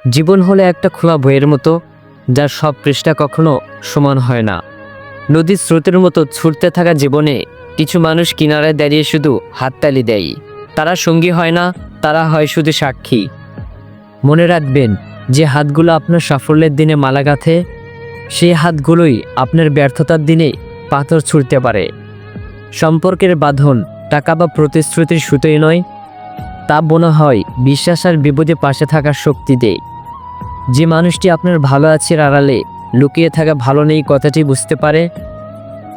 জীবন হলো একটা খোলা বইয়ের মতো, যার সব পৃষ্ঠা কখনো সমান হয় না। নদীর স্রোতের মতো ছুটতে থাকা জীবনে কিছু মানুষ কিনারায় দাঁড়িয়ে শুধু হাততালি দেয়। তারা সঙ্গী হয় না, তারা হয় শুধু সাক্ষী। মনে রাখবেন, যে হাতগুলো আপনার সাফল্যের দিনে মালা গাঁথে, সেই হাতগুলোই আপনার ব্যর্থতার দিনে পাথর ছুঁড়তে পারে। সম্পর্কের বাঁধন টাকা বা প্রতিশ্রুতির সুতোই নয়, তা মনে হয় বিশ্বাস আর বিপদে পাশে থাকার শক্তি দেয়। যে মানুষটি আপনার ভালো আছের আড়ালে লুকিয়ে থাকা ভালো নেই কথাটি বুঝতে পারে,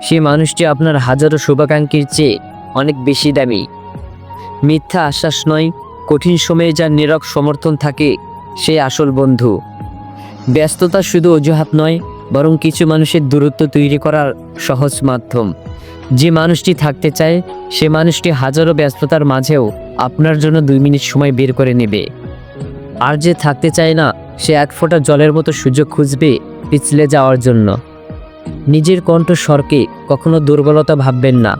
সেই মানুষটি আপনার হাজারো শুভাকাঙ্ক্ষীর চেয়ে অনেক বেশি দামি। মিথ্যা আশ্বাস নয়, কঠিন সময়ে যার নীরব সমর্থন থাকে সেই আসল বন্ধু। ব্যস্ততা শুধু অজুহাত নয়, বরং কিছু মানুষের দূরত্ব তৈরি করার সহজ মাধ্যম। যে মানুষটি থাকতে চায়, সে মানুষটি হাজারো ব্যস্ততার মাঝেও আপনার জন্য 2 মিনিট সময় বের করে নেবে। আর যে থাকতে চায় না, সে এক ফোঁটা জলের মতো সুযোগ খুঁজবে পিছলে যাওয়ার জন্য। নিজের কণ্ঠস্বরকে কখনো দুর্বলতা ভাববেন না।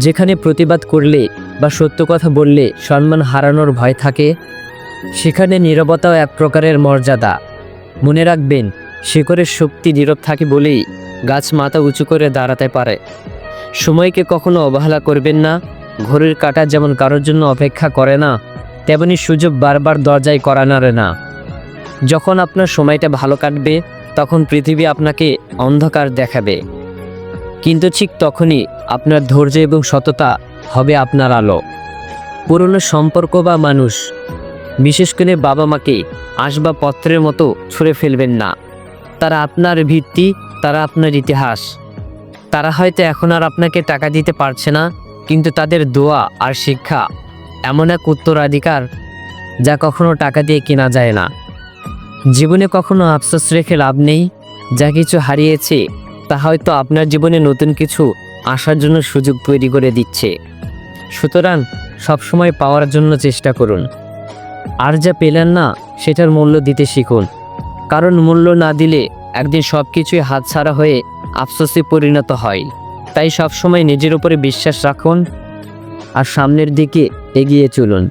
যেখানে প্রতিবাদ করলে বা সত্য কথা বললে সম্মান হারানোর ভয় থাকে, সেখানে নীরবতাও এক প্রকারের মর্যাদা। মনে রাখবেন, শিকড়ের শক্তি নীরব থাকে বলেই গাছ মাথা উঁচু করে দাঁড়াতে পারে। সময়কে কখনো অবহেলা করবেন না। ঘড়ির কাঁটা যেমন কারোর জন্য অপেক্ষা করে না, তেমনি সুযোগ বারবার দরজায় কড়া নাড়ে না। যখন আপনার সময়টা ভালো কাটবে, তখন পৃথিবী আপনাকে অন্ধকার দেখাবে, কিন্তু ঠিক তখনই আপনার ধৈর্য এবং সততা হবে আপনার আলো। পুরনো সম্পর্ক বা মানুষ, বিশেষ করে বাবা মাকে আসবাবপত্রের মতো ছুঁড়ে ফেলবেন না। তারা আপনার ভিত্তি, তারা আপনার ইতিহাস। তারা হয়তো এখন আর আপনাকে টাকা দিতে পারছে না, কিন্তু তাদের দোয়া আর শিক্ষা এমন এক উত্তরাধিকার যা কখনো টাকা দিয়ে কেনা যায় না। জীবনে কখনো আফসোস রেখে লাভ নেই। যা কিছু হারিয়েছে তা হয়তো আপনার জীবনে নতুন কিছু আসার জন্য সুযোগ তৈরি করে দিচ্ছে। সুতরাং সবসময় পাওয়ার জন্য চেষ্টা করুন, আর যা পেলেন না সেটার মূল্য দিতে শিখুন। কারণ মূল্য না দিলে একদিন সব কিছুই হাতছাড়া হয়ে আফসোসে পরিণত হয়। তাই সবসময় নিজের উপরে বিশ্বাস রাখুন আর সামনের দিকে এগিয়ে চলুন।